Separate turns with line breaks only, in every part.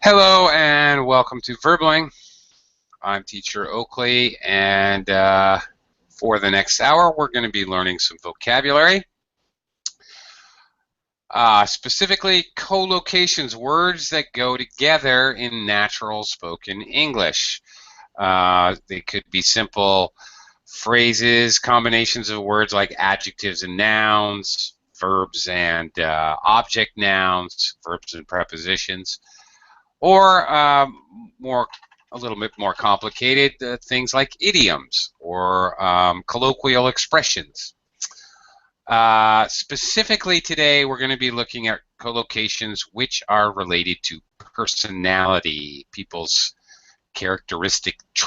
Hello and welcome to Verbling. I'm teacher Oakley, and for the next hour we're going to be learning some vocabulary. Specifically collocations, words that go together in natural spoken English. They could be simple phrases, combinations of words like adjectives and nouns, verbs and object nouns, verbs and prepositions. Or a little bit more complicated things like idioms or colloquial expressions. Specifically today, we're going to be looking at collocations which are related to personality, people's characteristics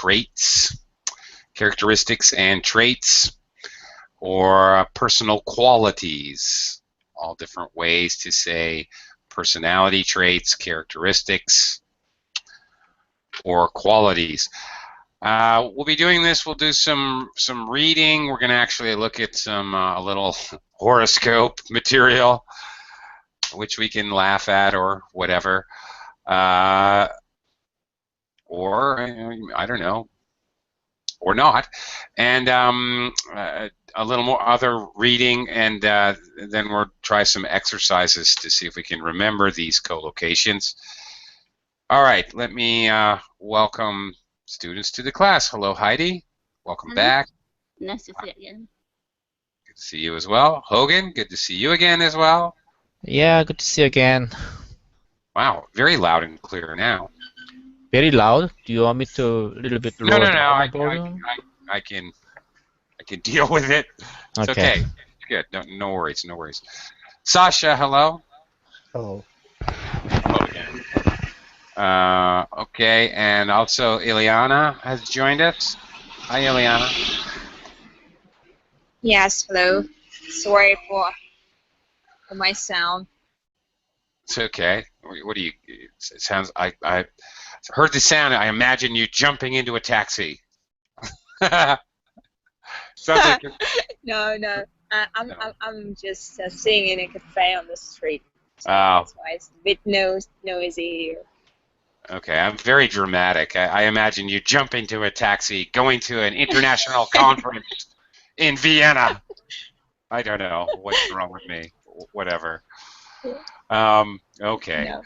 and traits, or personal qualities. All different ways to say personality traits, characteristics, or qualities. We'll be doing this. We'll do some reading. We're going to actually look at some a little horoscope material, which we can laugh at or whatever, or I don't know, or not, and a little more other reading, and then we'll try some exercises to see if we can remember these collocations. All right, let me welcome students to the class. Hello, Heidi. Welcome back.
Nice to see you again.
Good to see you as well. Hogan, good to see you again as well.
Yeah, good to see you again.
Wow, very loud and clear now.
Very loud? Do you want me to a little bit lower down the volume?
I can deal with it. It's
Okay.
Good. No worries. No worries. Sasha, hello.
Hello.
Okay, and also Ileana has joined us. Hi, Ileana.
Yes, hello. Sorry for my sound.
It's okay. What do you? It sounds. I heard the sound. I imagine you jumping into a taxi. Sounds like
No. I'm just sitting in a cafe on the street. So
Oh.
that's why it's a bit noisy here.
Okay, I'm very dramatic. I imagine you jumping to a taxi, going to an international conference in Vienna. I don't know what's wrong with me. Whatever. Okay.
No.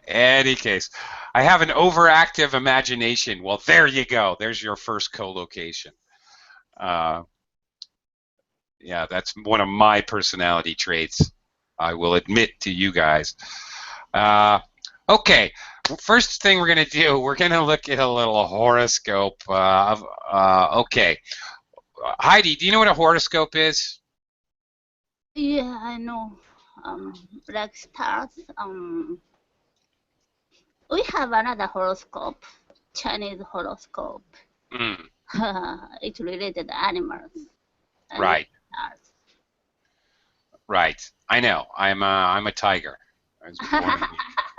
Any case, I have an overactive imagination. Well, there you go. There's your first collocation. Yeah, that's one of my personality traits. I will admit to you guys. Okay, first thing we're going to do, we're going to look at a little horoscope. Okay. Heidi, do you know what a horoscope is?
Yeah, I know. Like stars. We have another horoscope, Chinese horoscope.
Mm,
It's related to animals. and
right,
stars.
right. I know. I'm a tiger. I was born in the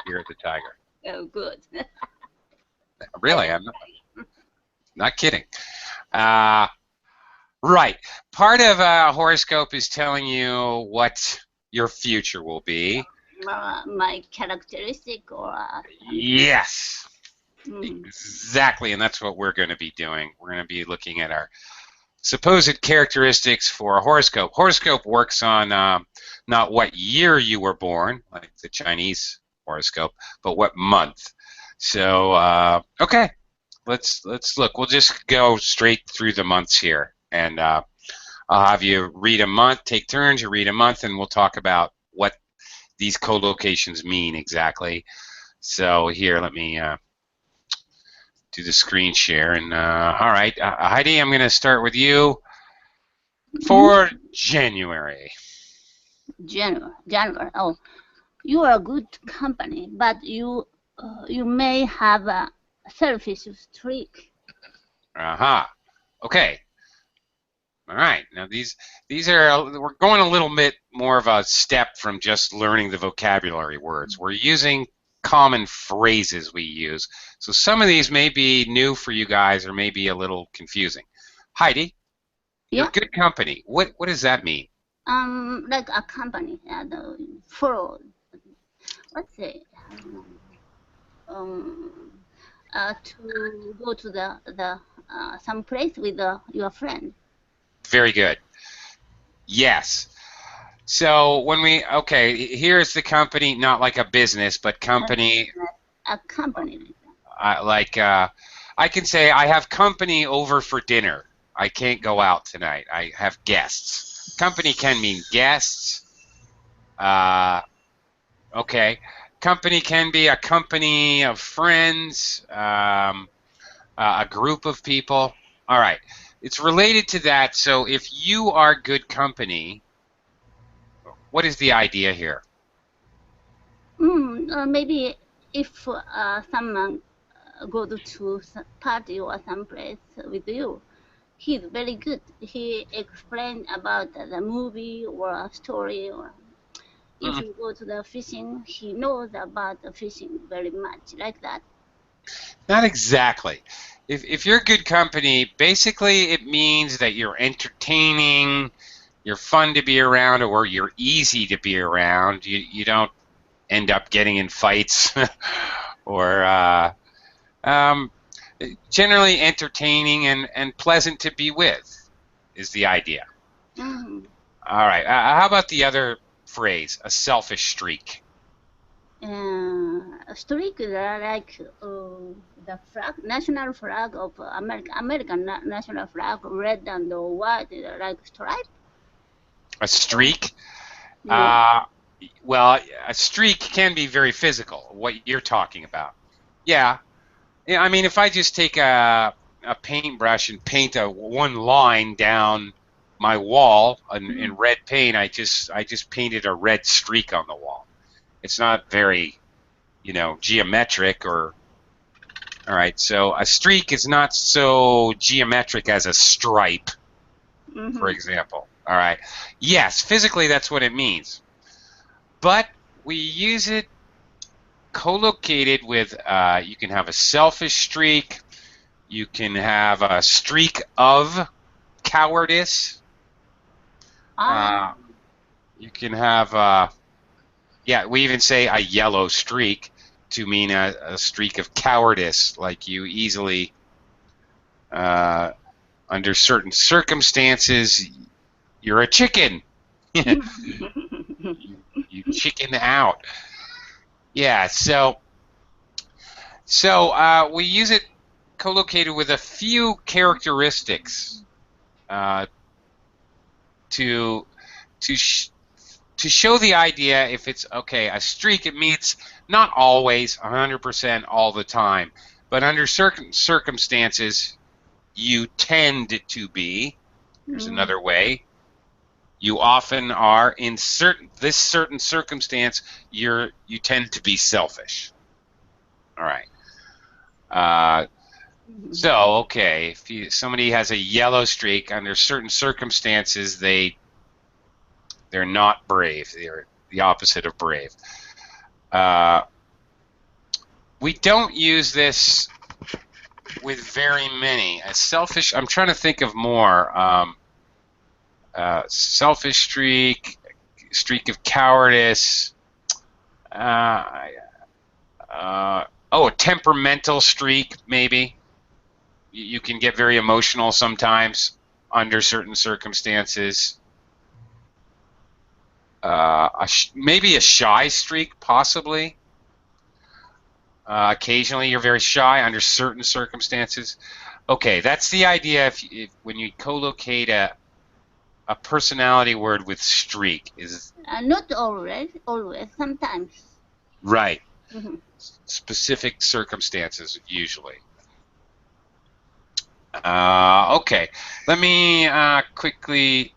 year of the tiger.
Oh, good.
Really, I'm not kidding. Right. Part of a horoscope is telling you what your future will be.
My characteristic or
Yes,
mm,
exactly, and that's what we're going to be doing. We're going to be looking at our supposed characteristics for a horoscope. Horoscope works on not what year you were born, like the Chinese horoscope, but what month. So, okay, let's look. We'll just go straight through the months here, and I'll have you read a month, take turns, you read a month, and we'll talk about what these collocations mean exactly. So here, let me do the screen share. And all right, Heidi, I'm going to start with you for January.
January. Oh, you are a good company, but you may have a selfish streak.
Aha. Okay. All right. Now these are, we're going a little bit more of a step from just learning the vocabulary words. We're using common phrases we use. So some of these may be new for you guys or may be a little confusing. Heidi, you're
Yeah.
good company. What does that mean?
Like a company, for let's say to go to the some place with your friend.
Very good. Yes. So when here's the company, not like a business, but company.
A company.
I can say I have company over for dinner. I can't go out tonight. I have guests. Company can mean guests. Okay. Company can be a company of friends, a group of people. All right. It's related to that. So if you are good company, what is the idea here?
Maybe if someone go to party or someplace with you, he's very good. He explained about the movie or a story, or if you go to the fishing, he knows about the fishing very much, like that.
Not exactly. If you're good company, basically it means that you're entertaining, you're fun to be around, or you're easy to be around. You don't end up getting in fights or generally entertaining and pleasant to be with is the idea.
Mm-hmm.
All right. How about the other phrase, a selfish streak?
Streak like the flag, national flag of America, national flag, red and white, like stripe.
A streak?
Yeah.
Well, a streak can be very physical, what you're talking about. Yeah. Yeah, I mean, if I just take a paintbrush and paint one line down my wall in red paint, I just painted a red streak on the wall. It's not very, geometric or. All right, so a streak is not so geometric as a stripe, for example. All right. Yes, physically that's what it means. But we use it collocated with, you can have a selfish streak, you can have a streak of cowardice, you can have, we even say a yellow streak to mean a streak of cowardice, like you easily, under certain circumstances, you're a chicken. you chicken out. Yeah, so we use it collocated with a few characteristics to show the idea. If it's a streak, it means not always 100% all the time, but under certain circumstances, you tend to be. Here's another way. You often are in certain circumstance. You tend to be selfish. All right. So if somebody has a yellow streak under certain circumstances, they're not brave. They're the opposite of brave. We don't use this with very many. A selfish. I'm trying to think of more. Selfish streak of cowardice. A temperamental streak, maybe. You can get very emotional sometimes under certain circumstances. Maybe a shy streak, possibly. Occasionally you're very shy under certain circumstances. Okay, that's the idea if when you collocate a personality word with streak is
not always, sometimes.
Right. Specific circumstances usually. Okay, let me quickly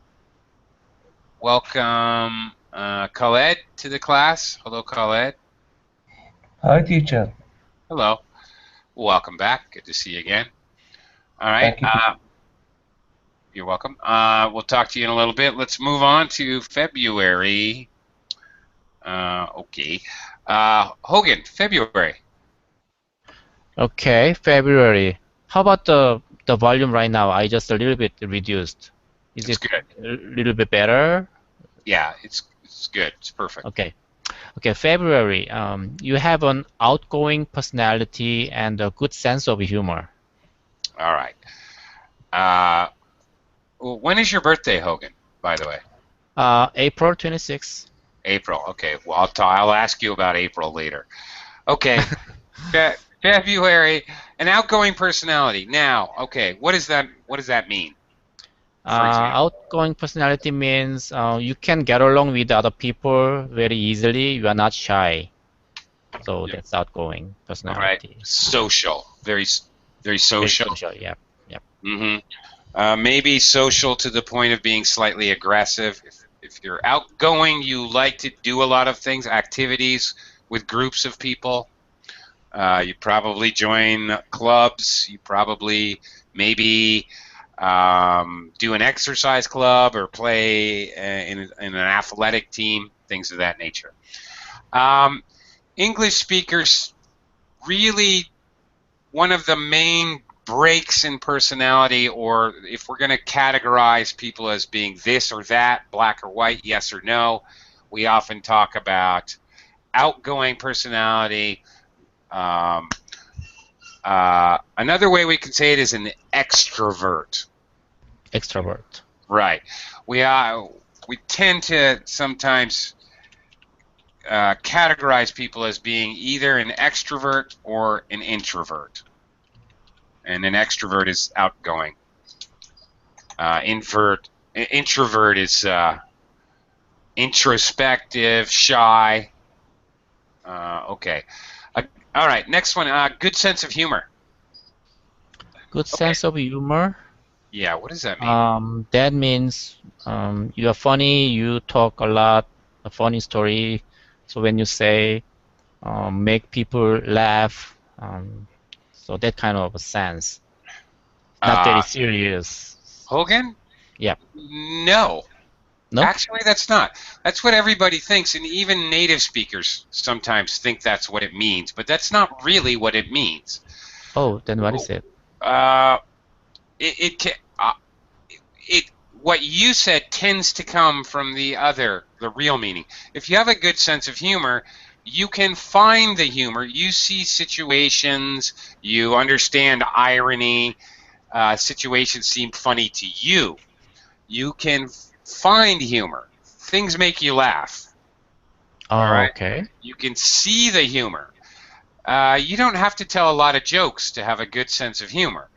welcome Khaled to the class. Hello, Khaled.
Hi, teacher.
Hello. Welcome back. Good to see you again. All right.
Thank you.
You're welcome. We'll talk to you in a little bit. Let's move on to February. Okay. Hogan, February.
Okay, February. How about the volume right now? I just a little bit reduced. Is
It's
it
good.
a little bit better?
Yeah, it's good. It's perfect.
Okay. Okay, February. You have an outgoing personality and a good sense of humor.
All right. When is your birthday, Hogan, by the way?
April 26th.
April. Okay. Well, I'll ask you about April later. Okay. February, an outgoing personality. Now, okay, what does that mean? For example.
Outgoing personality means you can get along with other people very easily. You are not shy. So
Yeah.
that's outgoing
All right.
personality.
Social. Very
Very
social.
social, yeah. Yep.
Maybe social to the point of being slightly aggressive. If you're outgoing, you like to do a lot of things, activities with groups of people. You probably join clubs. You probably maybe do an exercise club or play in an athletic team, things of that nature. English speakers really, one of the main breaks in personality, or if we're going to categorize people as being this or that, black or white, yes or no, we often talk about outgoing personality. Another way we can say it is an extrovert.
Extrovert.
Right. We tend to sometimes categorize people as being either an extrovert or an introvert. And an extrovert is outgoing. Introvert is introspective, shy. Okay. All right. Next one. Good sense of humor.
Good sense of humor.
Yeah. What does that mean?
That means you are funny. You talk a lot, a funny story. So when you say make people laugh, so that kind of a sense. Not very serious.
Hogan?
Yeah.
No.
No?
Actually, that's not. That's what everybody thinks, and even native speakers sometimes think that's what it means, but that's not really what it means.
Oh, then what is it?
What you said tends to come from the real meaning. If you have a good sense of humor, you can find the humor. You see situations, you understand irony, situations seem funny to you. You can find humor. Things make you laugh.
Oh,
all right?
okay.
You can see the humor. You don't have to tell a lot of jokes to have a good sense of humor.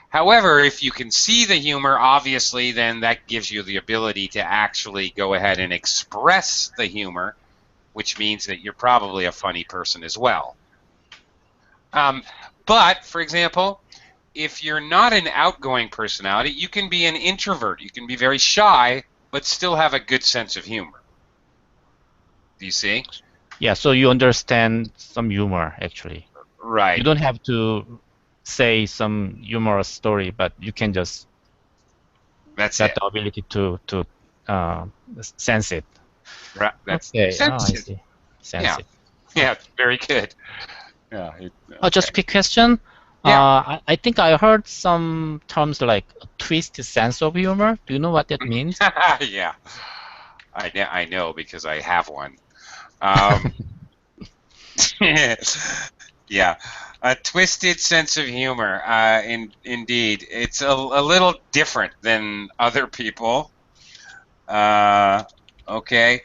However, if you can see the humor, obviously, then that gives you the ability to actually go ahead and express the humor, which means that you're probably a funny person as well. But, for example, if you're not an outgoing personality, you can be an introvert. You can be very shy, but still have a good sense of humor. Do you see?
Yeah, so you understand some humor, actually.
Right.
You don't have to say some humorous story, but you can just
That's
got
it.
the ability to sense it.
Right. That's
okay.
sense
I
it.
see. Sense it.
Yeah, very good. Yeah.
Just a quick question.
Yeah.
I think I heard some terms like twisted sense of humor. Do you know what that means?
Yeah. I know because I have one. Yeah, a twisted sense of humor. Indeed, it's a little different than other people. Okay.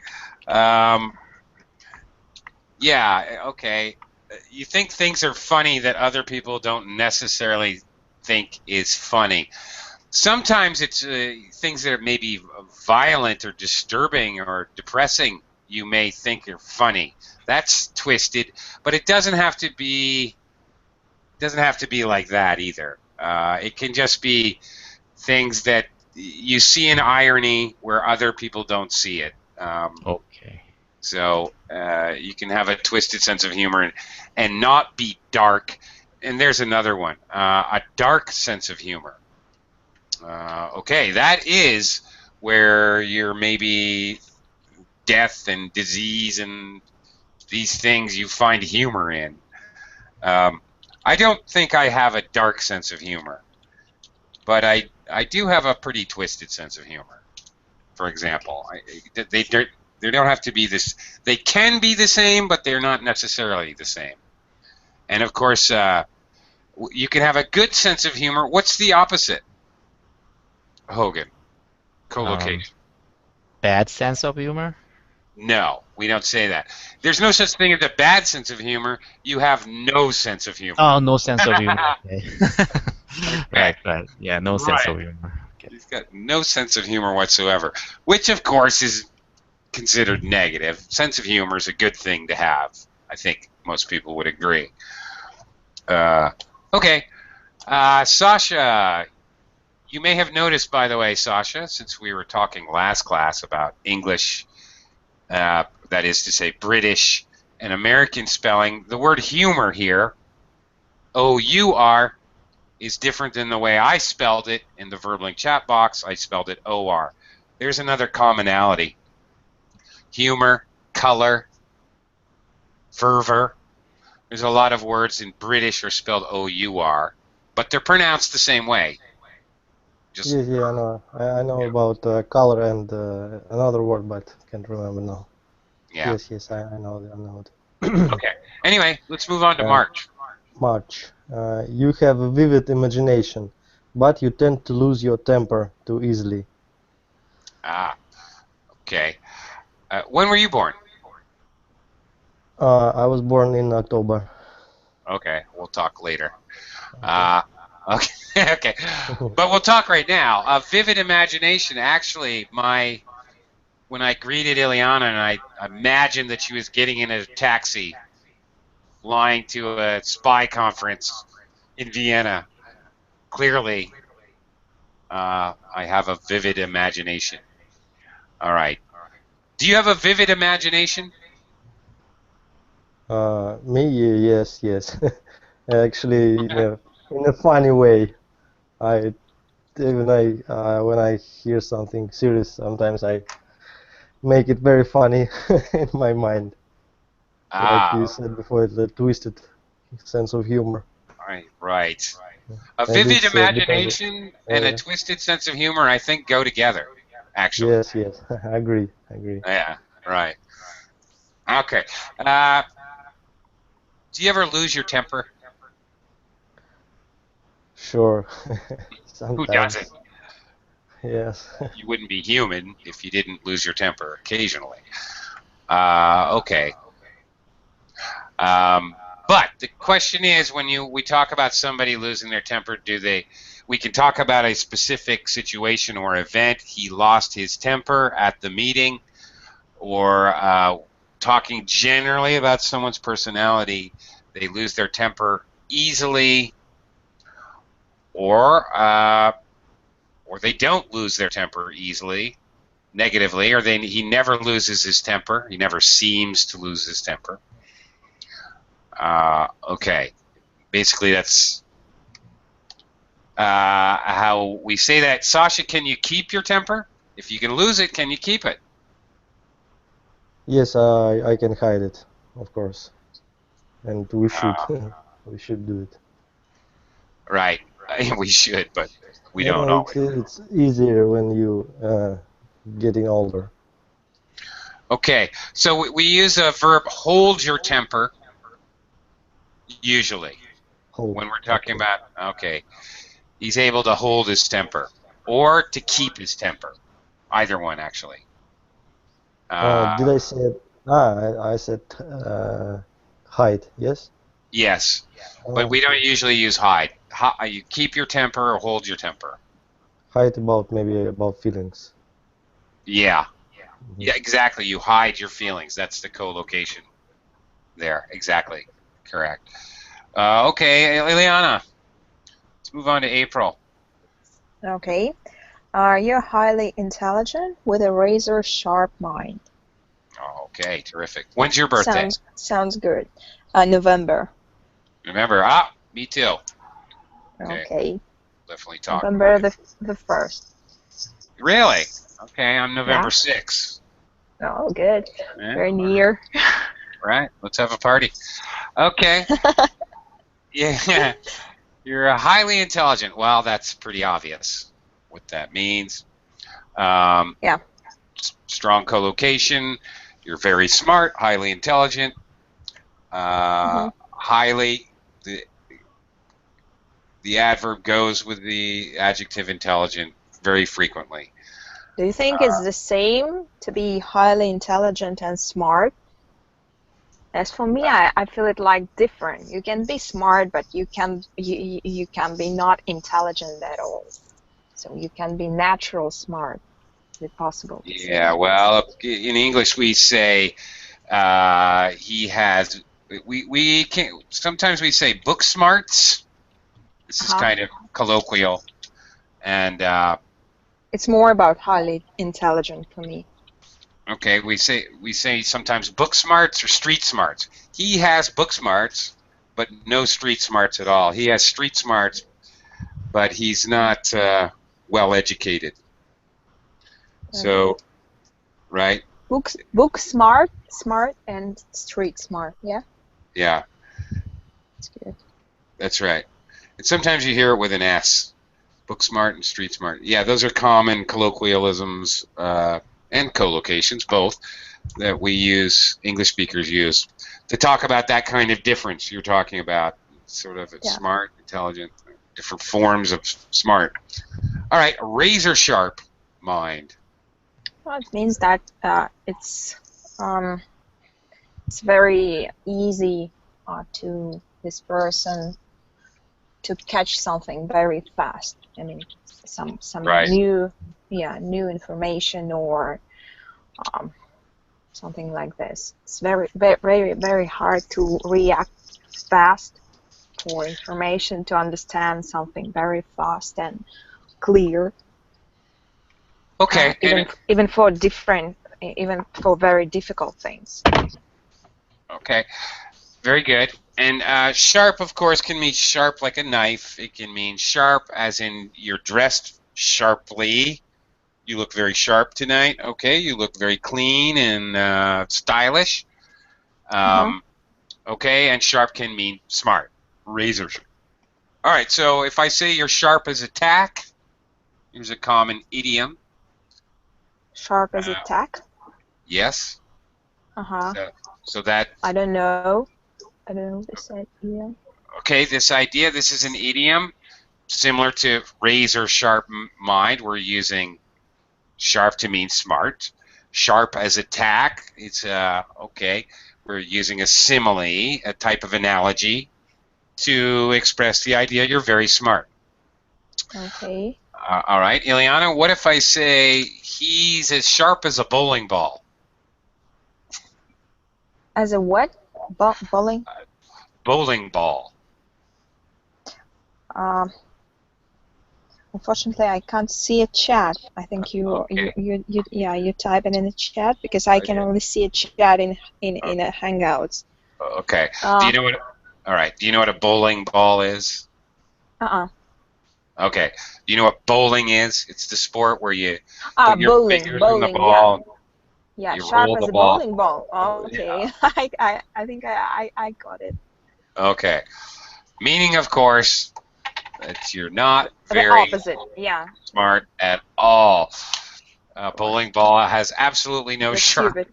Yeah. Okay. You think things are funny that other people don't necessarily think is funny. Sometimes it's things that are maybe violent or disturbing or depressing you may think are funny. That's twisted, but it doesn't have to be like that either. It can just be things that you see an irony where other people don't see it.
Okay.
So you can have a twisted sense of humor and not be dark. And there's another one, a dark sense of humor. Okay, that is where you're maybe death and disease and these things you find humor in. I don't think I have a dark sense of humor, but I do have a pretty twisted sense of humor. For example, They don't have to be this. They can be the same, but they're not necessarily the same. And of course, you can have a good sense of humor. What's the opposite, Hogan? Collocation.
Bad sense of humor?
No, we don't say that. There's no such thing as a bad sense of humor. You have no sense of humor.
Oh, no sense of humor. Okay.
Okay.
Right. Yeah, no sense of humor. Okay.
He's got no sense of humor whatsoever, which of course is considered negative. Sense of humor is a good thing to have. I think most people would agree. Okay. Sasha, you may have noticed, by the way, Sasha, since we were talking last class about English, that is to say British and American spelling, the word humor here, O-U-R, is different than the way I spelled it in the VerbLink chat box. I spelled it O-R. There's another commonality. Humor, color, fervor. There's a lot of words in British are spelled O-U-R, but they're pronounced the same way. Just,
Yes, yeah, I know. I know about color and another word, but can't remember now.
yeah.
Yes, I know it.
Okay. Anyway, let's move on to March.
March. You have a vivid imagination, but you tend to lose your temper too easily.
Okay. When were you born?
I was born in October.
Okay, we'll talk later. Okay, okay, but we'll talk right now. Vivid imagination. Actually, when I greeted Ileana and I imagined that she was getting in a taxi, flying to a spy conference in Vienna. Clearly, I have a vivid imagination. All right. Do you have a vivid imagination?
Me, yes. Actually, in a funny way. When I hear something serious, sometimes I make it very funny in my mind. Like you said before, the twisted sense of humor.
Right. A
And
vivid
it's
imagination and a twisted sense of humor, I think, go together, actually.
Yes, I agree.
Yeah, right. Okay. Do you ever lose your temper?
Sure.
Who
Sometimes.
doesn't?
Yes.
You wouldn't be human if you didn't lose your temper occasionally. Okay. But the question is, when we talk about somebody losing their temper, we can talk about a specific situation or event. He lost his temper at the meeting, or talking generally about someone's personality, they lose their temper easily, or they don't lose their temper easily, negatively, or he never loses his temper. He never seems to lose his temper. Okay. Basically, that's how we say that. Sasha, can you keep your temper? If you can lose it, can you keep it?
Yes, I can hide it, of course. And we should. We should do it.
Right. We should, but we don't always.
It's easier when you getting older.
Okay, so we use a verb, hold your temper, usually, when we're talking about, okay, he's able to hold his temper, or to keep his temper, either one, actually.
Did I say it? I said hide, yes?
Yes, but we don't usually use hide. You keep your temper or hold your temper.
Hide maybe about feelings.
Yeah. Yeah, exactly. You hide your feelings. That's the collocation there. Exactly. Correct. Okay, Ileana. Let's move on to April.
Okay. You're highly intelligent with a razor-sharp mind.
Okay, terrific. When's your birthday?
Sounds good. November.
November. Me too.
Okay.
Definitely talk.
November the 1st.
Really? Okay, I'm November 6th.
Oh, good.
Yeah.
Very near.
Right. Let's have a party. Okay. Yeah. You're highly intelligent. Well, that's pretty obvious what that means.
Yeah.
strong collocation. You're very smart, highly intelligent. Highly, the adverb goes with the adjective intelligent very frequently.
Do you think it's the same to be highly intelligent and smart? As for me, I feel it like different. You can be smart, but you can be not intelligent at all. So you can be natural smart. Is it possible to say
Yeah,
that?
well, in English we say he has. We can sometimes we say book smarts. This is kind of colloquial, and
It's more about highly intelligent for me.
okay, we say sometimes book smarts or street smarts. He has book smarts, but no street smarts at all. He has street smarts, but he's not well educated. So, right?
Book smart, and street smart. Yeah.
Yeah,
That's good.
that's right. And sometimes you hear it with an S. Book smart and street smart. Yeah, those are common colloquialisms and collocations, both, that we use, English speakers use, to talk about that kind of difference you're talking about. Sort of smart, intelligent, different forms of smart. All right, a razor sharp mind.
Well, it means that it's very easy to this person to catch something very fast. I mean, some new information or something like this. It's very hard to react fast for information, to understand something very fast and clear.
Okay.
Even for very difficult things.
Okay. Very good. And sharp, of course, can mean sharp like a knife. It can mean sharp as in you're dressed sharply. You look very sharp tonight. Okay, you look very clean and stylish. Okay, and sharp can mean smart. Razor sharp. All right, so if I say you're sharp as a tack, here's a common idiom.
Sharp as a tack?
Yes. So that...
I don't know this idea.
Okay, this is an idiom similar to razor sharp mind. We're using sharp to mean smart. Sharp as a tack, it's okay. We're using a simile, a type of analogy, to express the idea you're very smart.
Okay.
All right, Ileana, what if I say he's as sharp as a bowling ball?
As a what? Bowling?
Bowling ball.
Unfortunately, I can't see a chat. I think you type it in the chat because I can only see a chat in a Hangouts.
Okay. Do you know what? All right. Do you know what a bowling ball is? Okay. Do you know what bowling is? It's the sport where you put your fingers in the ball.
Yeah,
you
sharp
roll
as
the
a
ball.
bowling ball. Okay. Yeah. I think I got it.
Okay. Meaning, of course, that you're not
The
very
opposite. Yeah.
smart at all. Bowling ball has absolutely no
You're
sharp.
stupid.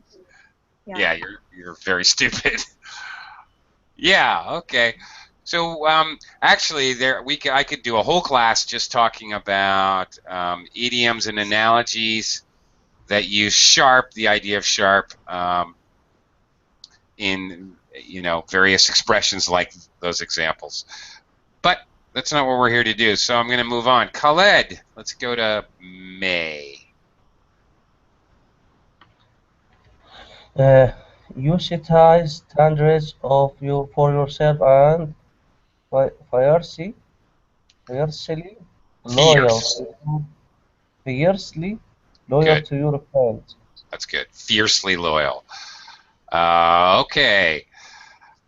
Yeah, you're very stupid. Yeah. Okay. So actually, I could do a whole class just talking about idioms and analogies that use sharp, the idea of sharp, in various expressions like those examples. But that's not what we're here to do. So I'm going to move on. Khaled, let's go to May.
You set high standards for yourself and fiercely loyal
Good.
to your friends.
That's good. Fiercely loyal. Okay.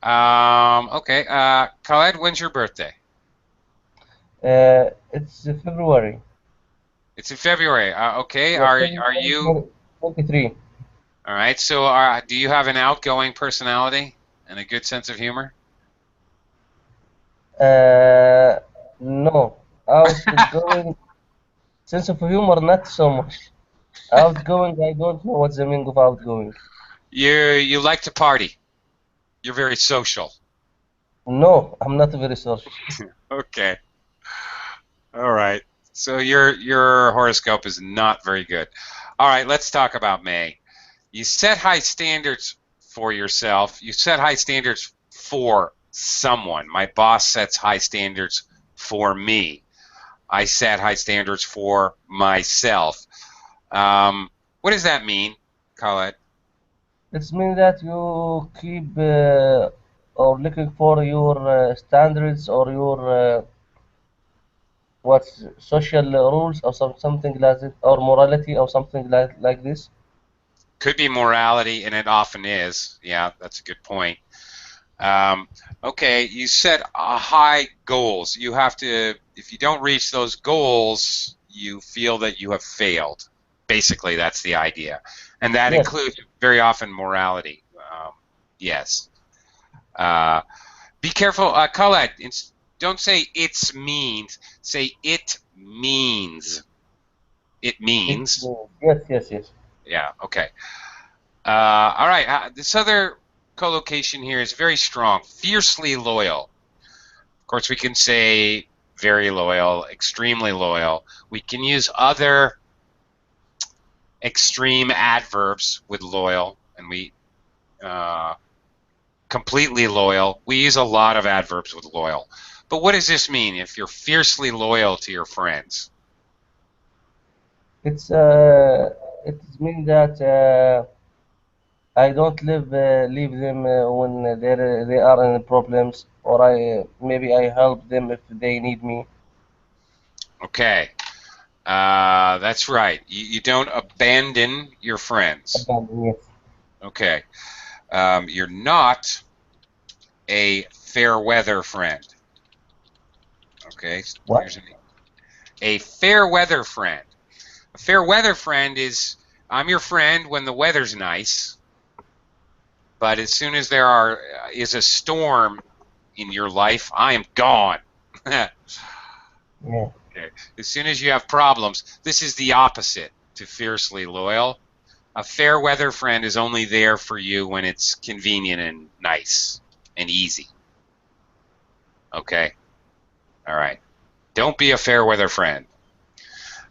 Okay. Khaled, when's your birthday?
It's February.
It's in February. Okay. Are you
23?
all right? So, do you have an outgoing personality and a good sense of humor?
No. Outgoing sense of humor, not so much. Outgoing, I don't know what's the meaning of outgoing.
You like to party. You're very social.
No, I'm not very social.
Okay. All right. So your horoscope is not very good. All right, let's talk about May. You set high standards for yourself. You set high standards for someone. My boss sets high standards for me. I set high standards for myself. What does that mean, Khaled?
It means that you keep or looking for your standards or your what's social rules or something like it, or morality or something like this.
Could be morality, and it often is. Yeah, that's a good point. Um, okay, you set high goals. You have to, if you don't reach those goals, you feel that you have failed. Basically, that's the idea. And that
Yes,
includes very often morality. Yes. Uh, be careful, Colette. Don't say it's means. Say it means. It
it
means.
yes.
Yeah, okay. All right. This other collocation here is very strong. Fiercely loyal. Of course, we can say very loyal, extremely loyal. We can use other extreme adverbs with loyal, and we uh, completely loyal. We use a lot of adverbs with loyal. But what does this mean if you're fiercely loyal to your friends?
It's it means that I don't leave them when they are in problems, or I maybe I help them if they need me.
Okay, that's right. You don't abandon your friends.
Abandon, yes.
Okay, you're not a fair weather friend. Okay,
What?
here's a fair weather friend. A fair weather friend is I'm your friend when the weather's nice, but as soon as is a storm in your life, I am gone. Okay.
Yeah.
As soon as you have problems, this is the opposite to fiercely loyal. A fair weather friend is only there for you when it's convenient and nice and easy. Okay? All right. Don't be a fair weather friend.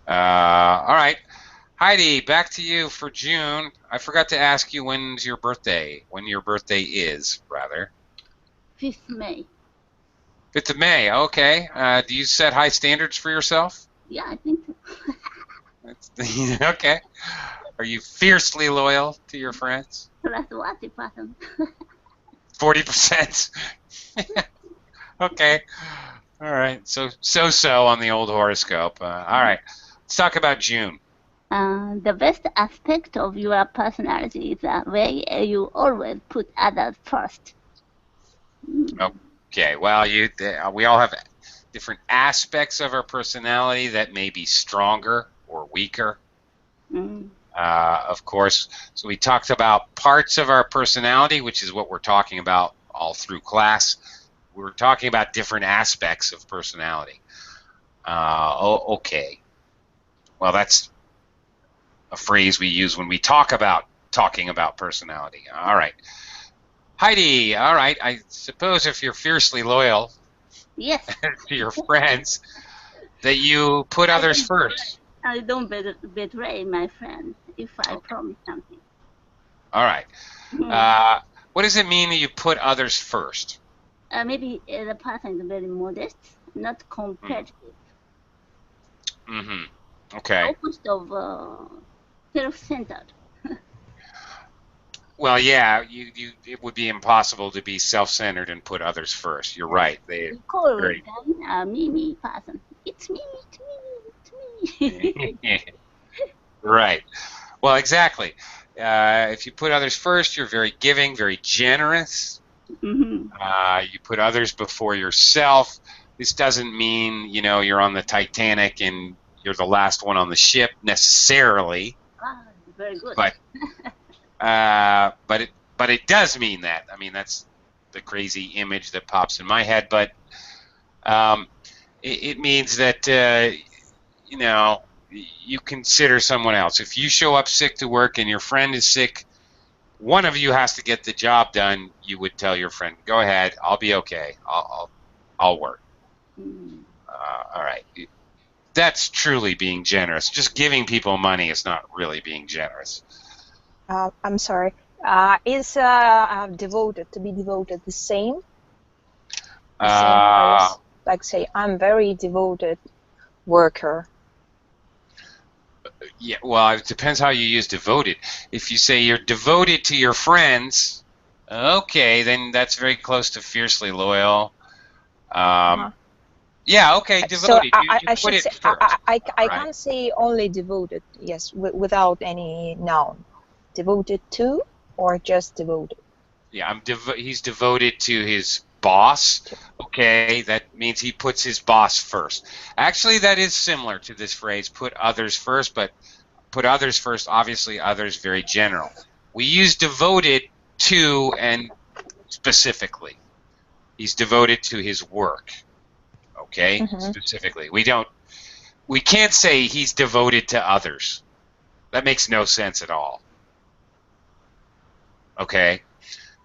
All right. Heidi, back to you for June. I forgot to ask you when's your birthday. When your birthday is, rather.
5th May.
5th of May. Okay. Do you set high standards for yourself?
Yeah, I think so.
Okay. Are you fiercely loyal to your friends?
Trustworthy person.
40%. Okay. All right. So on the old horoscope. All right. Let's talk about June.
The best aspect of your personality is the way you always put others first.
Okay. Well, we all have different aspects of our personality that may be stronger or weaker.
Mm.
Of course. So we talked about parts of our personality, which is what we're talking about all through class. We're talking about different aspects of personality. Okay. Well, that's a phrase we use when we talking about personality. All right. Heidi, all right. I suppose if you're fiercely loyal
Yes.
to your friends, that you put others first.
I don't betray my friends if I
Okay.
promise something.
All right.
Mm.
What does it mean that you put others first?
Maybe the person is very modest, not competitive.
Mm-hmm. Okay.
Opposite of self-centered.
Well, yeah, it would be impossible to be self-centered and put others first. You're right.
We call
Very.
them a me person. It's me, it's me, it's me.
Right. Well, exactly. If you put others first, you're very giving, very generous.
Mm-hmm.
You put others before yourself. This doesn't mean, you're on the Titanic and you're the last one on the ship necessarily,
Ah, very good.
but it does mean that. I mean, that's the crazy image that pops in my head. But it means that you consider someone else. If you show up sick to work and your friend is sick, one of you has to get the job done. You would tell your friend, "Go ahead, I'll be okay. I'll work." All right. That's truly being generous. Just giving people money is not really being generous.
I'm sorry. Is devoted, to be devoted, the same? The same phrase? Like say, I'm very devoted worker.
Yeah, well, it depends how you use devoted. If you say you're devoted to your friends, okay, then that's very close to fiercely loyal. Yeah, okay,
So
devoted. You
I
put
should
it
say,
first.
I
Right.
can't say only devoted, yes, without any noun. Devoted to or just devoted?
Yeah, he's devoted to his boss. Okay, that means he puts his boss first. Actually, that is similar to this phrase, put others first, but put others first, obviously others very general. We use devoted to and specifically. He's devoted to his work. Okay, specifically. We can't say he's devoted to others. That makes no sense at all. Okay?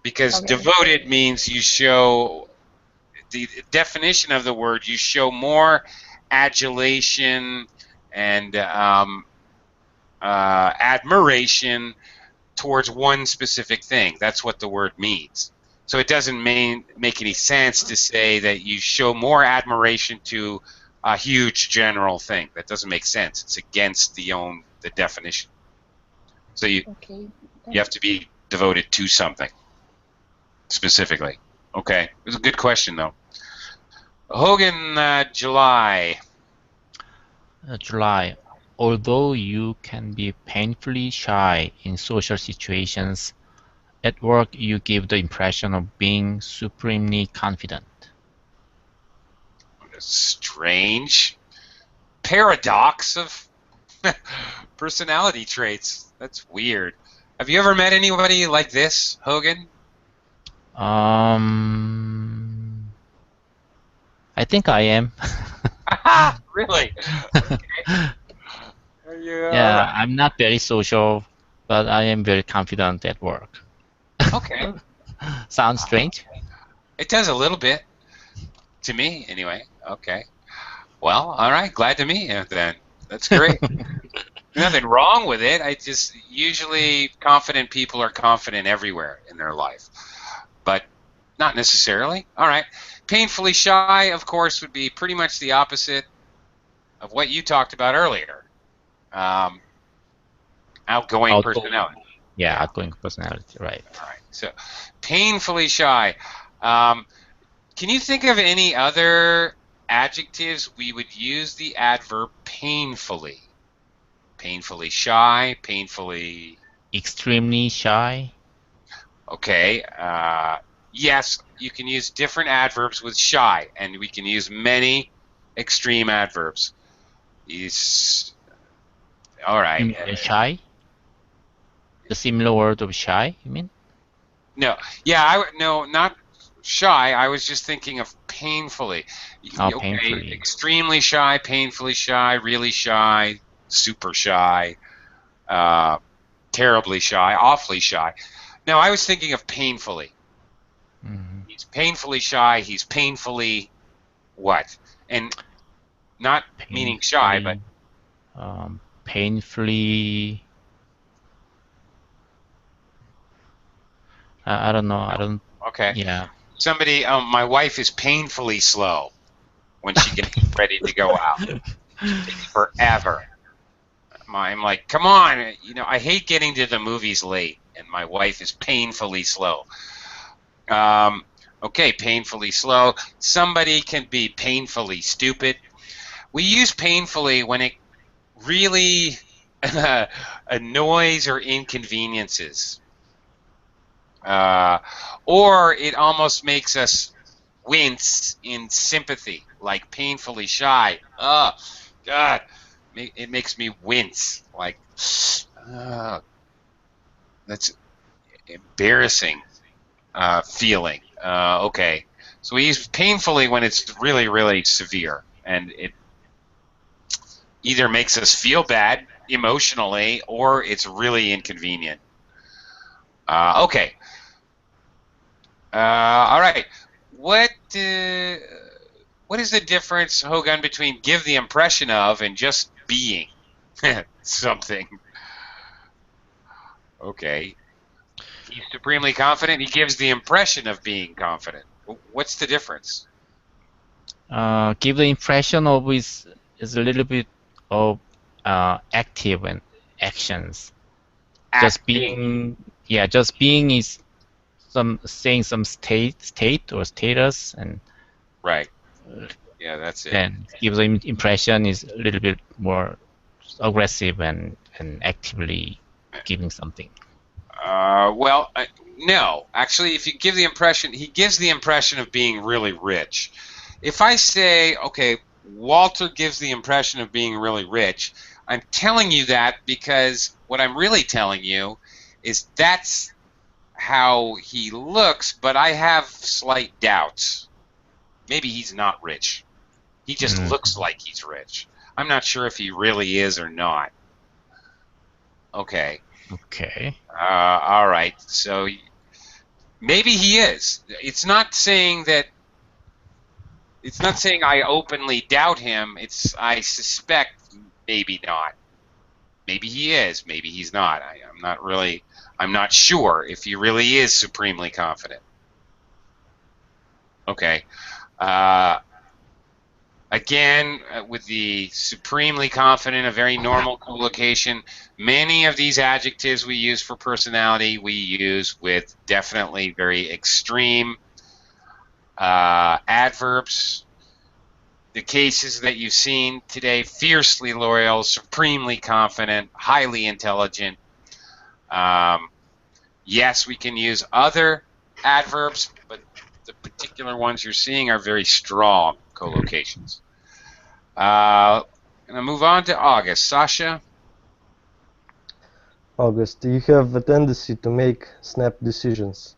Because devoted means you show, the definition of the word, you show more adulation and admiration towards one specific thing. That's what the word means. So it doesn't make any sense to say that you show more admiration to a huge general thing. That doesn't make sense. It's against the definition. So you have to be devoted to something specifically. Okay, it was a good question though. Hogan, July.
July. Although you can be painfully shy in social situations, at work you give the impression of being supremely confident.
Strange paradox of personality traits. That's weird. Have you ever met anybody like this, Hogan?
I think I am.
Really? Okay.
Yeah,
Right.
I'm not very social, but I am very confident at work.
Okay.
Sounds strange?
It does a little bit. To me, anyway. Okay. Well, all right. Glad to meet you then. That's great. Nothing wrong with it. I just usually confident people are confident everywhere in their life, but not necessarily. All right. Painfully shy, of course, would be pretty much the opposite of what you talked about earlier. Outgoing personality.
Yeah, outgoing personality, right.
All right. So, painfully shy. Can you think of any other adjectives we would use the adverb painfully? Painfully shy, painfully...
Extremely shy.
Okay. Yes, you can use different adverbs with shy, and we can use many extreme adverbs. He's... All right.
Shy? The similar word of shy, you mean?
No. Yeah, no, not shy. I was just thinking of painfully.
Oh,
Okay,
painfully.
extremely shy, painfully shy, really shy, super shy, terribly shy, awfully shy. No, I was thinking of painfully. He's painfully shy. He's painfully what? And not meaning shy, but
painfully. I don't know. I don't.
Okay.
Yeah.
Somebody. My wife is painfully slow when she gets ready to go out. It takes forever. I'm like, come on. I hate getting to the movies late, and my wife is painfully slow. Okay, painfully slow. Somebody can be painfully stupid. We use painfully when it really annoys or inconveniences. Or it almost makes us wince in sympathy, like painfully shy. Oh, God. It makes me wince. Like, that's embarrassing feeling. Okay. So we use painfully when it's really, really severe. And either makes us feel bad emotionally or it's really inconvenient. Okay. All right. What what is the difference, Hogan, between give the impression of and just being something? Okay. He's supremely confident. He gives the impression of being confident. What's the difference?
Give the impression of is a little bit of active and actions. Just
Acting.
being, yeah, just being is some saying some state or status, and
Right. Yeah, that's it.
then give the impression is a little bit more aggressive and actively giving something.
Well, no. Actually, if you give the impression, he gives the impression of being really rich. If I say, okay, Walter gives the impression of being really rich, I'm telling you that because what I'm really telling you is that's how he looks, but I have slight doubts. Maybe he's not rich. He just looks like he's rich. I'm not sure if he really is or not. Okay.
Okay.
All right. So maybe he is. It's not saying that. It's not saying I openly doubt him. It's I suspect maybe not. Maybe he is. Maybe he's not. I'm not really. I'm not sure if he really is supremely confident. Okay. Again, with the supremely confident, a very normal collocation. Many of these adjectives we use for personality, we use with definitely very extreme adverbs. The cases that you've seen today: fiercely loyal, supremely confident, highly intelligent. Yes, we can use other adverbs, but the particular ones you're seeing are very strong collocations. I'm going to move on to August. Sasha?
August, do you have a tendency to make snap decisions?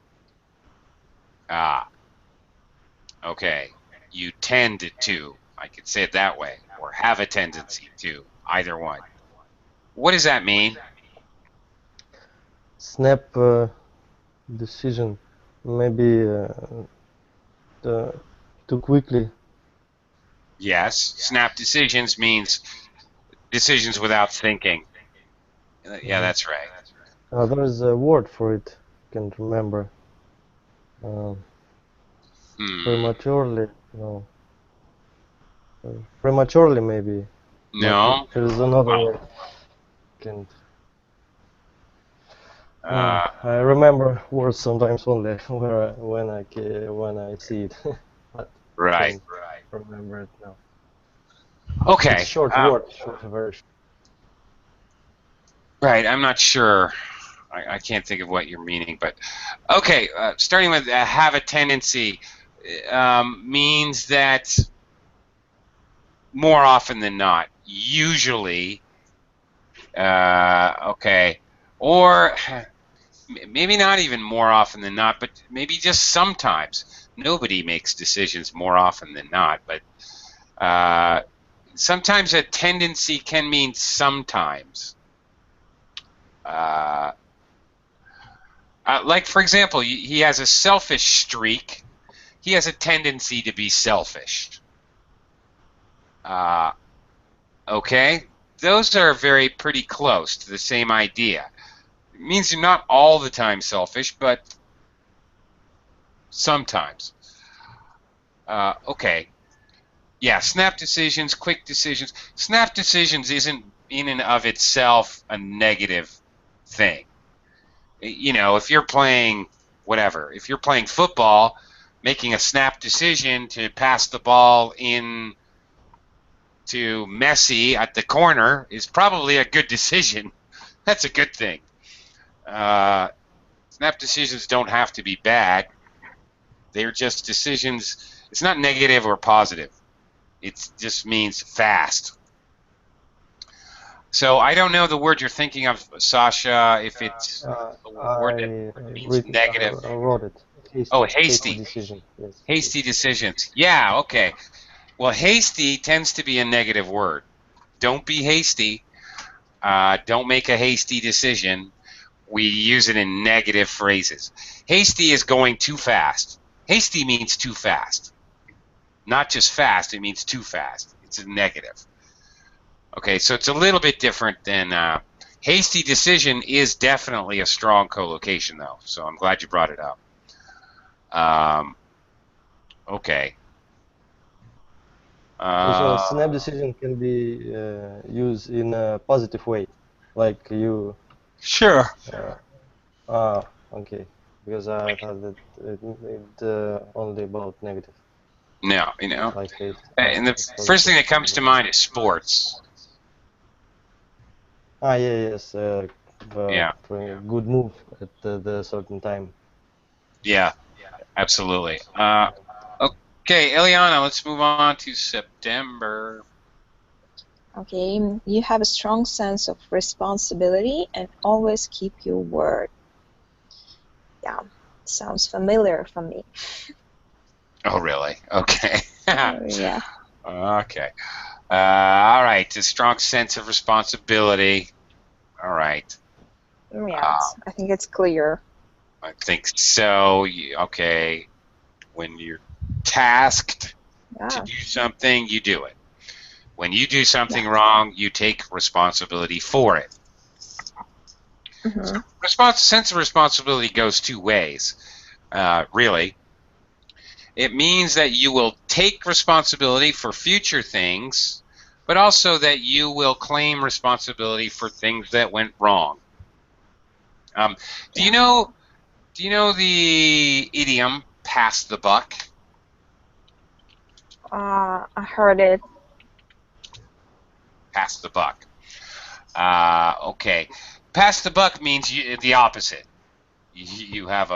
Okay. You tend to. I could say it that way. Or have a tendency to. Either one. What does that mean?
Snap decision, maybe too quickly.
Yes. Snap decisions means decisions without thinking. Yeah, that's right.
There is a word for it. I can't remember. Prematurely, no. Prematurely, maybe.
No.
But there is another word. Can't. I remember words sometimes only when I see it, but
Right.
can't remember it now.
Okay.
It's short word, short version.
Right. I'm not sure. I can't think of what you're meaning, but okay. Starting with have a tendency means that more often than not, usually, okay, or maybe not even more often than not, but maybe just sometimes. Nobody makes decisions more often than not, but sometimes a tendency can mean sometimes. Like, for example, he has a selfish streak. He has a tendency to be selfish. Okay? Those are very pretty close to the same idea. It means you're not all the time selfish, but sometimes. Okay. Yeah, snap decisions, quick decisions. Snap decisions isn't in and of itself a negative thing. You know, if you're playing whatever, if you're playing football, making a snap decision to pass the ball in to Messi at the corner is probably a good decision. That's a good thing. Snap decisions don't have to be bad. They're just decisions. It's not negative or positive. It just means fast. So I don't know the word you're thinking of, Sasha, if it's a word that means negative.
I wrote it.
Hasty.
Decision. Yes.
Hasty decisions. Yeah, okay. Well, hasty tends to be a negative word. don't be hasty. Don't make a hasty decision. We use it in negative phrases. Hasty is going too fast. Hasty means too fast. Not just fast, it means too fast. It's a negative. Okay, so it's a little bit different than hasty decision is definitely a strong collocation, though. So I'm glad you brought it up. Okay.
Also, snap decision can be used in a positive way, like you.
Sure.
Okay. Because I thought that it only about negative,
No,
like hate.
and the first thing that comes to mind is sports.
Yes.
Yeah.
For a good move at the certain time.
Yeah, absolutely. Okay, Eliana, let's move on to September.
Okay, you have a strong sense of responsibility and always keep your word. Yeah, sounds familiar for me.
Oh, really? Okay.
Yeah.
Okay. All right. A strong sense of responsibility. All right.
Yeah, I think it's clear.
I think so. Okay. When you're tasked to do something, you do it. When you do something wrong, you take responsibility for it. So sense of responsibility goes two ways, really. It means that you will take responsibility for future things, but also that you will claim responsibility for things that went wrong. Do you know the idiom "pass the buck"?
I heard it.
Pass the buck. Okay. Pass the buck means the opposite. You have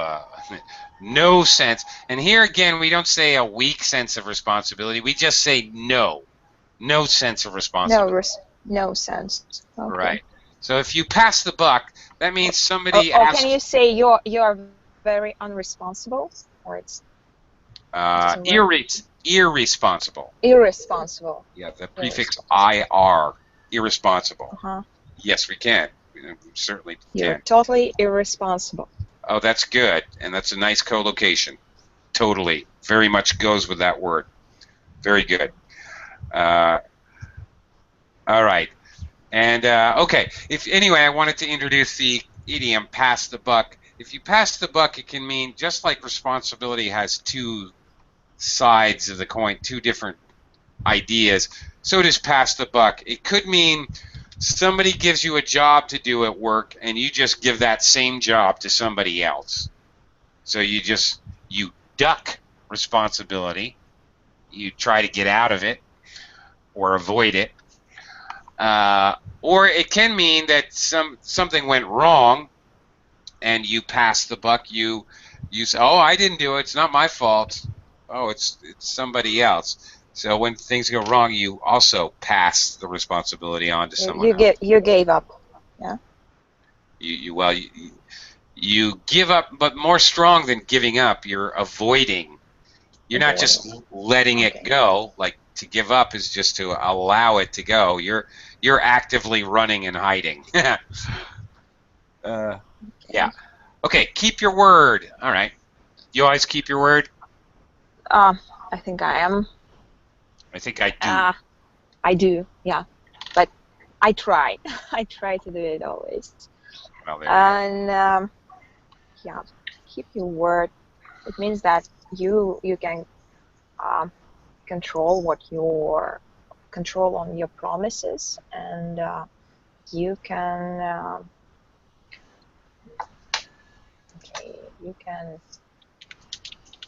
no sense. And here again, we don't say a weak sense of responsibility. We just say no sense of responsibility.
No sense. Okay.
Right. So if you pass the buck, that means somebody asks.
Can you say you're very unresponsible, or it's
irresponsible.
Irresponsible.
Yeah, the prefix IR, irresponsible.
Uh-huh.
Yes, we can. We certainly can.
You're totally irresponsible.
Oh, that's good, and that's a nice collocation. Totally, very much goes with that word. Very good. All right, and okay. Anyway, I wanted to introduce the idiom "pass the buck." If you pass the buck, it can mean, just like responsibility has two sides of the coin, two different ideas, so does pass the buck. It could mean somebody gives you a job to do at work, and you just give that same job to somebody else. So you duck responsibility. You try to get out of it or avoid it. Or it can mean that something went wrong, and you pass the buck. You say, "Oh, I didn't do it. It's not my fault. Oh, it's somebody else." So when things go wrong, you also pass the responsibility on to someone else.
You gave up. Yeah.
You give up, but more strong than giving up. You're avoiding. You're not just letting it go. Like, to give up is just to allow it to go. You're actively running and hiding. Yeah. Okay. Keep your word. All right. You always keep your word?
I think I am.
I think I do.
I do, yeah. But I try. I try to do it always.
Well,
and yeah, keep your word. It means that you can control on your promises, and you can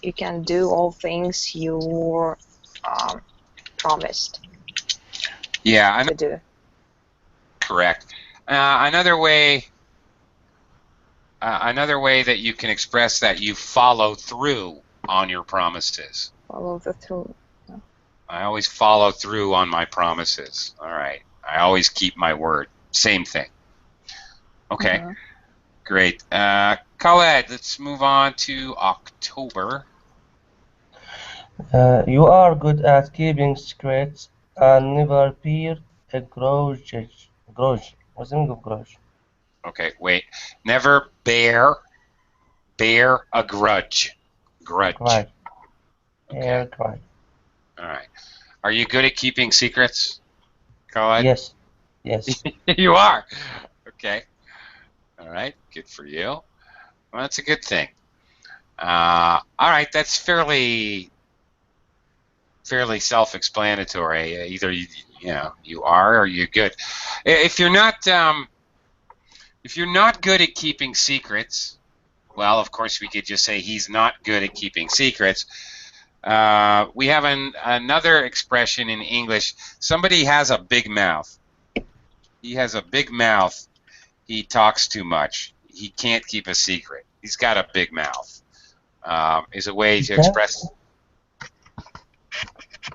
you can do all things you promised.
Yeah,
to do.
Correct. Another way that you can express that you follow through on your promises.
Follow through. Yeah.
I always follow through on my promises. All right. I always keep my word. Same thing. Okay. Great. Khaled, let's move on to October.
You are good at keeping secrets and never appear A grudge. Grudge. What's the meaning of grudge?
Okay, wait. Never bear a grudge. Grudge.
Grudge.
Okay.
Air grudge.
All right. Are you good at keeping secrets, Khaled?
Yes. Yes.
You are. Okay. All right. Good for you. Well, that's a good thing. All right. That's fairly self-explanatory. Either you are or you're good. If you're not good at keeping secrets, well, of course we could just say he's not good at keeping secrets. We have another expression in English. Somebody has a big mouth. He has a big mouth. He talks too much. He can't keep a secret. He's got a big mouth. Is a way to
Teacher?
express.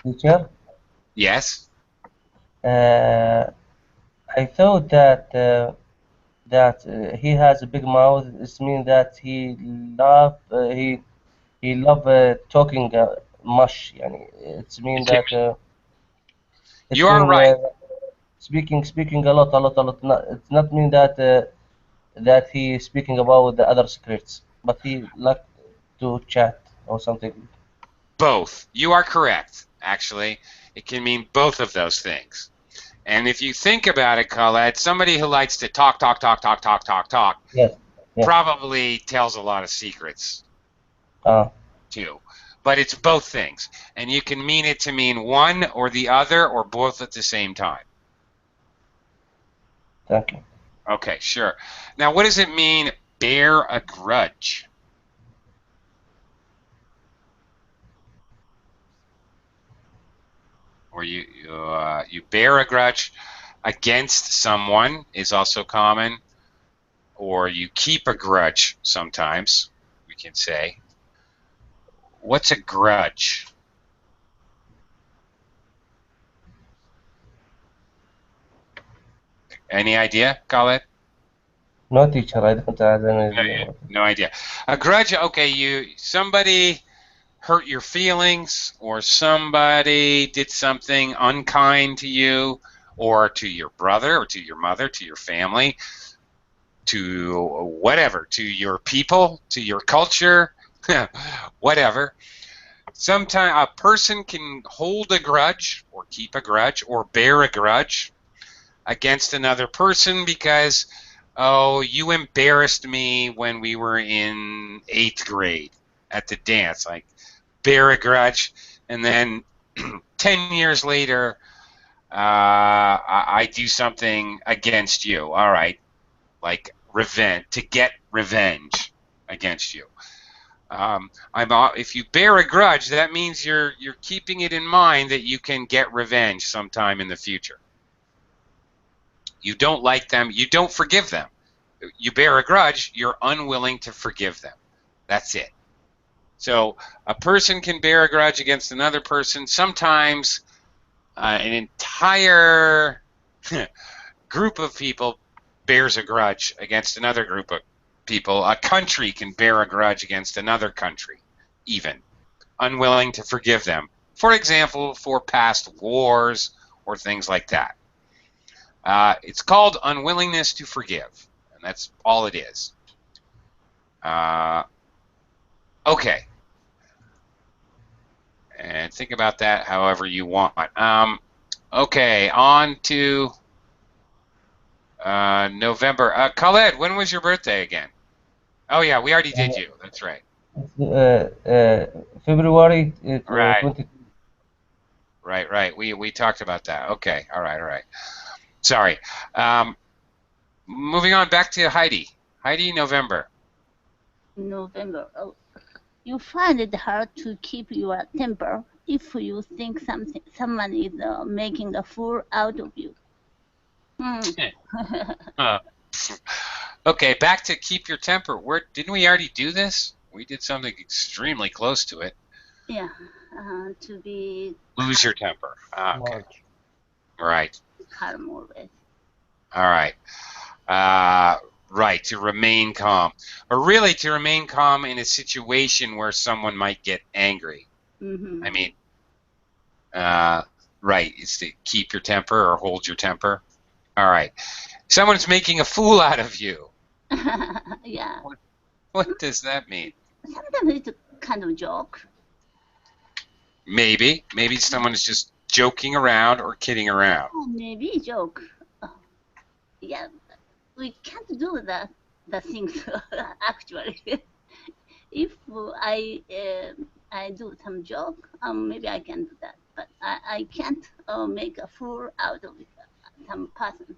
Teacher?
Yes.
I thought that he has a big mouth. It means that he love talking much. يعني it's mean that
You
it's
are
mean
right.
speaking a lot. It's not mean that he is speaking about the other secrets, but he like to chat or something.
Both. You are correct, actually. It can mean both of those things. And if you think about it, Khaled, somebody who likes to talk,
Yes. Yes.
probably tells a lot of secrets,
Ah.
too. But it's both things. And you can mean it to mean one or the other or both at the same time.
Thank you.
Okay, sure. Now, what does it mean, bear a grudge? Or you bear a grudge against someone is also common, or you keep a grudge sometimes, we can say. What's a grudge? Any idea, Khaled?
No, teacher, I don't have any idea
No,
about it.
no idea. A grudge, okay, somebody hurt your feelings, or somebody did something unkind to you, or to your brother, or to your mother, to your family, to whatever, to your people, to your culture, whatever. Sometimes a person can hold a grudge, or keep a grudge, or bear a grudge against another person because, oh, you embarrassed me when we were in 8th grade at the dance. Like, bear a grudge, and then 10 years later, I do something against you. All right, like revenge, to get revenge against you. If you bear a grudge, that means you're keeping it in mind that you can get revenge sometime in the future. You don't like them, you don't forgive them. You bear a grudge, you're unwilling to forgive them. That's it. So a person can bear a grudge against another person. Sometimes an entire group of people bears a grudge against another group of people. A country can bear a grudge against another country, even, unwilling to forgive them. For example, for past wars or things like that. It's called unwillingness to forgive, and that's all it is. Okay. And think about that however you want. Okay, on to November. Khaled, when was your birthday again? Oh, yeah, we already did you. That's right.
February
Right.
20.
Right. We talked about that. Okay, all right. Sorry. Moving on back to Heidi. Heidi, November.
November. Oh, you find it hard to keep your temper if you think someone is making a fool out of you.
Okay, back to keep your temper. Didn't we already do this? We did something extremely close to it.
Yeah, to be
Lose your temper. Okay.
March.
Right.
calm always.
All right. Right, to remain calm. Or really to remain calm in a situation where someone might get angry.
Mm-hmm.
I mean, Right, it's to keep your temper or hold your temper. All right. Someone's making a fool out of you.
Yeah.
What does that mean?
Sometimes it's a kind of joke.
Maybe someone is just joking around or kidding around.
Or maybe joke. Yeah, we can't do the things actually. If I do some joke, maybe I can do that, but I can't make a fool out of some person.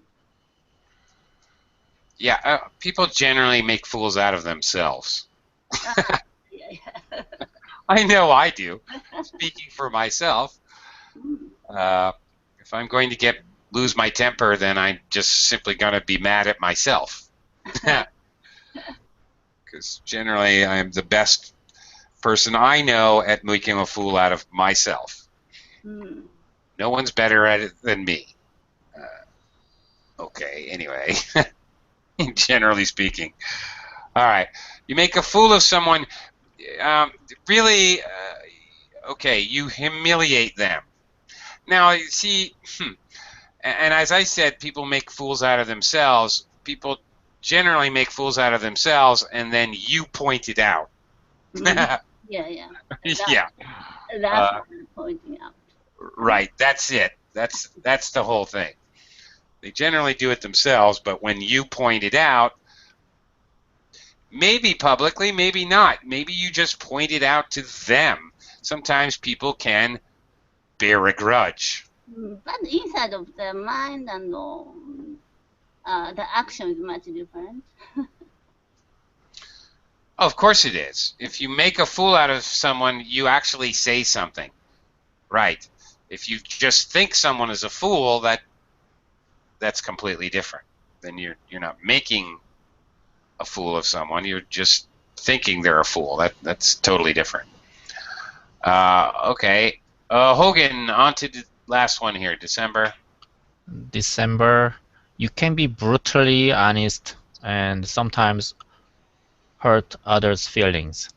Yeah, people generally make fools out of themselves.
Yeah.
I know I do. Speaking for myself,
Mm.
if I'm going to lose my temper, then I'm just simply going to be mad at myself. Because generally I'm the best person I know at making a fool out of myself.
Mm.
No one's better at it than me. Okay, anyway, generally speaking. All right, you make a fool of someone, really, okay, you humiliate them. Now, you see, and as I said, people make fools out of themselves. People generally make fools out of themselves, and then you point it out.
Yeah, yeah.
Yeah.
That's what I'm pointing out.
Right, that's it. That's the whole thing. They generally do it themselves, but when you point it out, maybe publicly, maybe not. Maybe you just point it out to them. Sometimes people can bear a grudge.
But inside of the mind and the action is much different.
Of course it is. If you make a fool out of someone, you actually say something. Right. If you just think someone is a fool, that's completely different. Then you're not making a fool of someone. You're just thinking they're a fool. That's totally different. Okay. Hogan, on to the last one here. December.
You can be brutally honest and sometimes hurt others' feelings.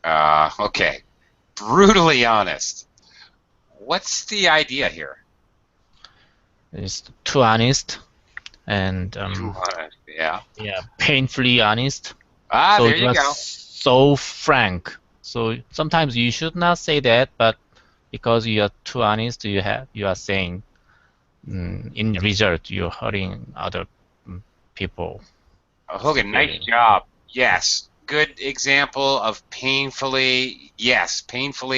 Okay. Brutally honest. What's the idea here?
It's too honest and
Too honest. Yeah.
painfully honest.
So there
you
you
are
go.
so frank. So sometimes you should not say that, but because you are too honest, you are saying in result you're hurting other people.
Hogan, nice job. Yes. Good example of painfully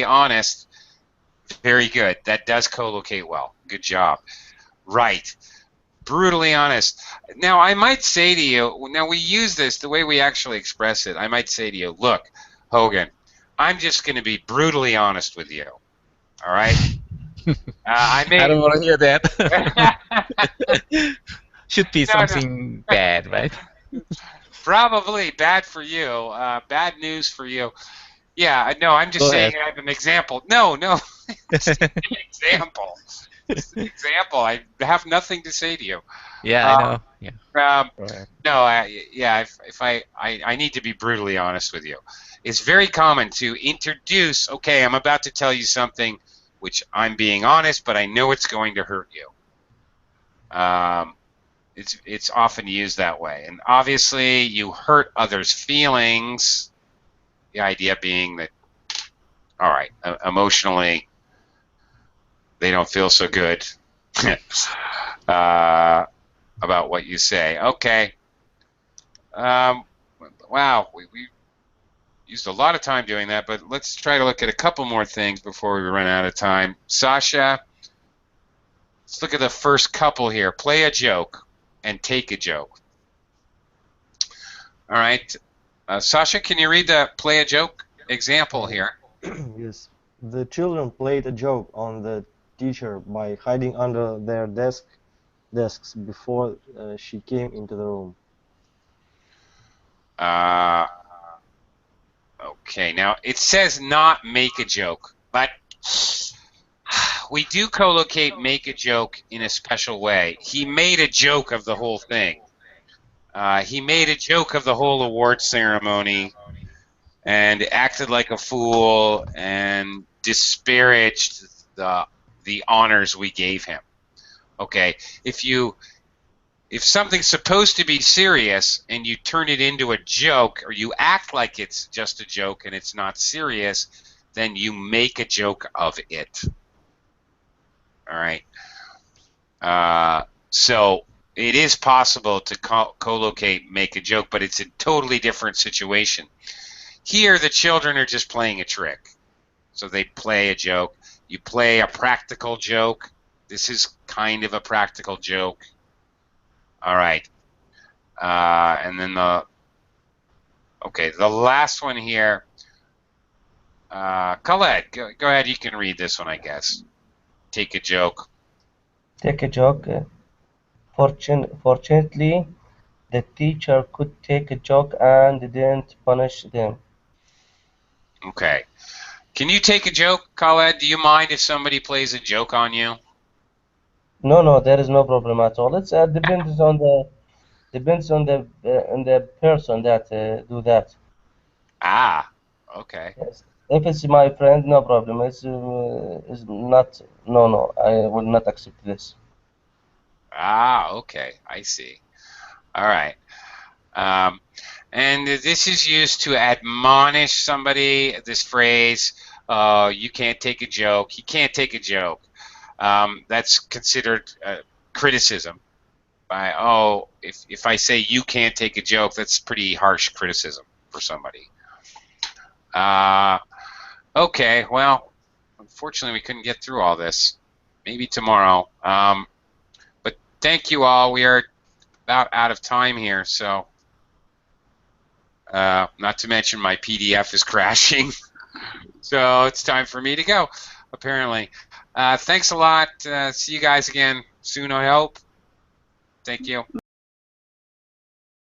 honest. Very good. That does collocate well. Good job. Right. Brutally honest. Now, I might say to you, now we use this, the way we actually express it, I might say to you, look, Hogan, I'm just going to be brutally honest with you. All right? I
don't want to hear that.
may.
Should be
No.
something bad, right?
Probably bad for you. Bad news for you. Yeah, no, I'm just
Go
saying
ahead.
I have an example. No. It's an example. It's an example. I have nothing to say to you.
Yeah, I know. Yeah. Go ahead.
No, if I need to be brutally honest with you. It's very common to introduce, okay, I'm about to tell you something which I'm being honest, but I know it's going to hurt you. It's often used that way. And obviously, you hurt others' feelings, the idea being that, all right, emotionally, they don't feel so good about what you say. Okay. Wow, we used a lot of time doing that, but let's try to look at a couple more things before we run out of time. Sasha, let's look at the first couple here. Play a joke and take a joke. All right. Sasha, can you read the play a joke example here?
Yes. The children played a joke on the teacher by hiding under their desks before she came into the room.
Okay, now it says not make a joke, but we do collocate make a joke in a special way. He made a joke of the whole thing. He made a joke of the whole award ceremony and acted like a fool and disparaged the honors we gave him. Okay, if something's supposed to be serious and you turn it into a joke, or you act like it's just a joke and it's not serious, then you make a joke of it. All right. So it is possible to co-locate, make a joke, but it's a totally different situation. Here, the children are just playing a trick. So they play a joke. You play a practical joke. This is kind of a practical joke. All right. And then the last one here. Khaled, go ahead. You can read this one, I guess. Take a joke.
Take a joke. Fortunately, the teacher could take a joke and didn't punish them.
Okay. Can you take a joke, Khaled? Do you mind if somebody plays a joke on you?
No, there is no problem at all. It's depends on the person that do that.
Ah, okay.
Yes. If it's my friend, no problem. It's not. No. I will not accept this.
Ah, okay. I see. All right. And this is used to admonish somebody. This phrase, you can't take a joke. You can't take a joke. That's considered criticism. If I say you can't take a joke, that's pretty harsh criticism for somebody. Okay, well, unfortunately we couldn't get through all this. Maybe tomorrow. But thank you all. We are about out of time here, so not to mention my PDF is crashing. So it's time for me to go, apparently. Thanks a lot. See you guys again soon, I hope. Thank you.